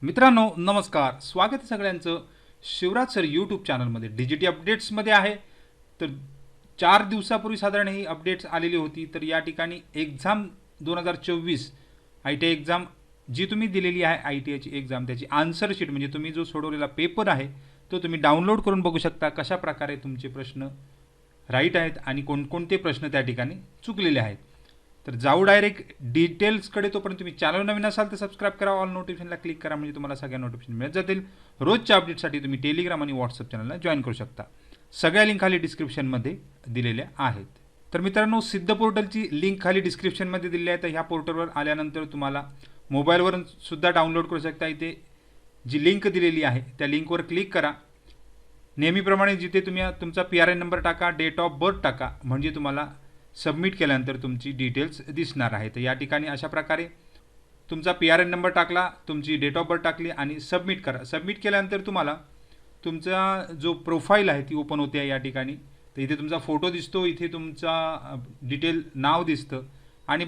मित्रांनो नमस्कार, स्वागत आहे सगळ्यांचं शिवराज सर यूट्यूब चॅनलमध्ये डिजिटी अपडेट्समध्ये आहे. तर 4 दिवसापूर्वी साधारण ही अपडेट्स आलेली होती. तर या ठिकाणी exam 2024 I T I exam जी तुम्ही दिलेली आहे आय टी आयची एक्झाम त्याची आन्सर शीट म्हणजे तुम्ही जो सोडवलेला पेपर आहे तो तुम्ही डाउनलोड करून बघू शकता. कशा प्रकारे तुमचे प्रश्न राईट आहेत आणि कोणकोणते प्रश्न त्या ठिकाणी चुकलेले आहेत. तर जाऊ डायरेक्ट डिटेल्सकडे. तोपर्यंत तुम्ही चॅनल नवीन असाल तर सबस्क्राईब करा, ऑल नोटिफिकेशनला क्लिक करा म्हणजे तुम्हाला सगळ्या नोटिफिकेशन मिळत जातील. रोजच्या अपडेटसाठी तुम्ही टेलिग्राम आणि व्हॉट्सअप चॅनलला जॉईन करू शकता. सगळ्या लिंक खाली डिस्क्रिप्शनमध्ये दिलेल्या आहेत. तर मित्रांनो सिद्ध पोर्टलची लिंक खाली डिस्क्रिप्शनमध्ये दिली आहे. तर ह्या पोर्टलवर आल्यानंतर तुम्हाला मोबाईलवरून सुद्धा डाउनलोड करू शकता. इथे जी लिंक दिलेली आहे त्या लिंकवर क्लिक करा. नेहमीप्रमाणे जिथे तुम्ही तुमचा PRN नंबर टाका, डेट ऑफ बर्थ टाका म्हणजे तुम्हाला सबमिट केल्यानंतर तुमची डिटेल्स दिसणार आहे. तर या ठिकाणी अशा प्रकारे तुमचा PRN नंबर टाकला, तुमची डेट ऑफ बर्थ टाकली आणि सबमिट करा. सबमिट केल्यानंतर तुम्हाला तुमचा जो प्रोफाईल आहे ती ओपन होते या ठिकाणी. तर इथे तुमचा फोटो दिसतो, इथे तुमचा डिटेल नाव दिसतं आणि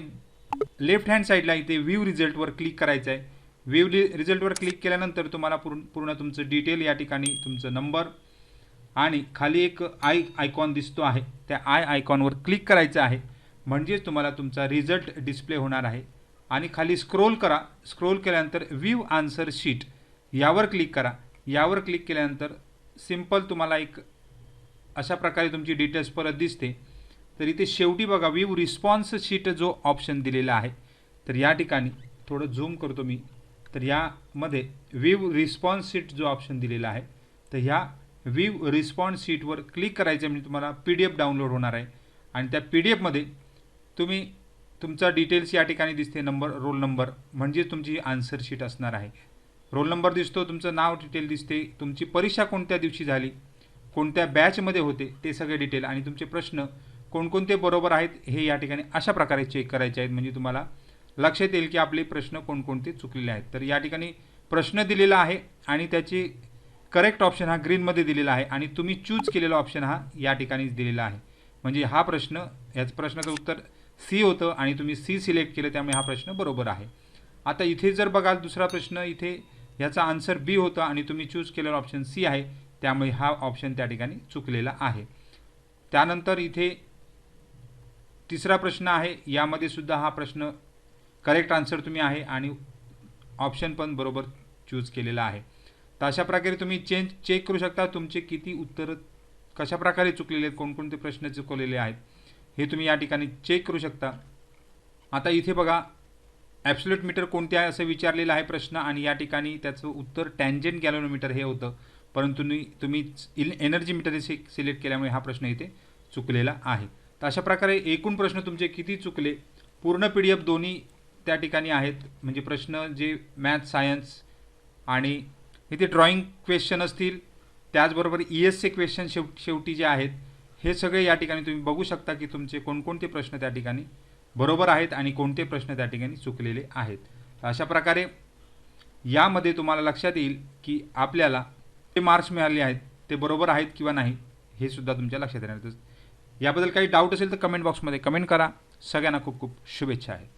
लेफ्ट हँड साईडला इथे व्ह्यू रिझल्टवर क्लिक करायचं आहे. व्ह्यू रिझल्टवर क्लिक केल्यानंतर तुम्हाला पूर्ण तुमचं डिटेल या ठिकाणी तुमचं नंबर आणि खाली एक आयकॉन दिसतो आहे त्या आयकॉनवर क्लिक करायचं आहे म्हणजेच तुम्हाला तुमचा रिझल्ट डिस्प्ले होणार आहे. आणि खाली स्क्रोल करा. स्क्रोल केल्यानंतर व्ह्यू आन्सर शीट यावर क्लिक करा. यावर क्लिक केल्यानंतर सिम्पल तुम्हाला एक अशा प्रकारे तुमची डिटेल्स परत दिसते. तर इथे शेवटी बघा व्ह्यू रिस्पॉन्स शीट जो ऑप्शन दिलेला आहे. तर या ठिकाणी थोडं झूम करतो मी. तर यामध्ये व्ह्यू रिस्पॉन्स शीट जो ऑप्शन दिलेला आहे तर ह्या व्ह्यू रिस्पॉन्स शीटवर क्लिक करायचं म्हणजे तुम्हाला PDF डाउनलोड होणार आहे. आणि त्या PDFमध्ये तुम्ही तुमचा डिटेल्स या ठिकाणी दिसते, नंबर, रोल नंबर म्हणजे तुमची आन्सर शीट असणार आहे. रोल नंबर दिसतो, तुमचं नाव डिटेल दिसते, तुमची परीक्षा कोणत्या दिवशी झाली, कोणत्या बॅचमध्ये होते ते सगळे डिटेल आणि तुमचे प्रश्न कोणकोणते बरोबर आहेत हे या ठिकाणी अशा प्रकारे चेक करायचे आहेत म्हणजे तुम्हाला लक्षात येईल की आपले प्रश्न कोणकोणते चुकलेले आहेत. तर या ठिकाणी प्रश्न दिलेला आहे आणि त्याची करेक्ट ऑप्शन हा ग्रीनमध्ये दिलेला आहे आणि तुम्ही चूज केलेला ऑप्शन हा या ठिकाणीच दिलेला आहे. म्हणजे हा प्रश्न याचं प्रश्नाचं उत्तर C होतं आणि तुम्ही C सिलेक्ट केलं त्यामुळे हा प्रश्न बरोबर आहे. आता इथे जर बघाल दुसरा प्रश्न इथे याचा आन्सर B होता आणि तुम्ही चूज केलेला ऑप्शन C आहे त्यामुळे हा ऑप्शन त्या ठिकाणी चुकलेला आहे. त्यानंतर इथे तिसरा प्रश्न आहे. यामध्ये सुद्धा हा प्रश्न करेक्ट आन्सर तुम्ही आहे आणि ऑप्शन पण बरोबर चूज केलेला आहे. तर अशा प्रकारे तुम्ही चेक करू शकता तुमचे किती उत्तर कशा प्रकारे चुकलेले आहेत, कोणकोणते प्रश्न चुकवलेले आहेत हे तुम्ही या ठिकाणी चेक करू शकता. आता इथे बघा ॲब्सोल्यूट मीटर कोणते आहे असं विचारलेलं आहे प्रश्न आणि या ठिकाणी त्याचं उत्तर टँजंट गॅलोमीटर हे होतं. परंतु तुम्ही एनर्जी मीटर सिलेक्ट केल्यामुळे हा प्रश्न इथे चुकलेला आहे. तर अशा प्रकारे एकूण प्रश्न तुमचे किती चुकले पूर्ण PDF दोन्ही त्या ठिकाणी आहेत. म्हणजे प्रश्न जे मॅथ सायन्स आणि इथे ड्रॉइंग क्वेश्चन असतील त्याचबरोबर ESचे क्वेश्चन शेवटी जे आहेत हे सगळे या ठिकाणी तुम्ही बघू शकता की तुमचे कोणकोणते प्रश्न त्या ठिकाणी बरोबर आहेत आणि कोणते प्रश्न त्या ठिकाणी चुकलेले आहेत. अशा प्रकारे यामध्ये तुम्हाला लक्षात येईल की आपल्याला जे मार्क्स मिळाले आहेत ते बरोबर आहेत किंवा नाही हे सुद्धा तुमच्या लक्षात येणार. याबद्दल काही डाऊट असेल तर कमेंट बॉक्समध्ये कमेंट करा. सगळ्यांना खूप खूप शुभेच्छा आहेत.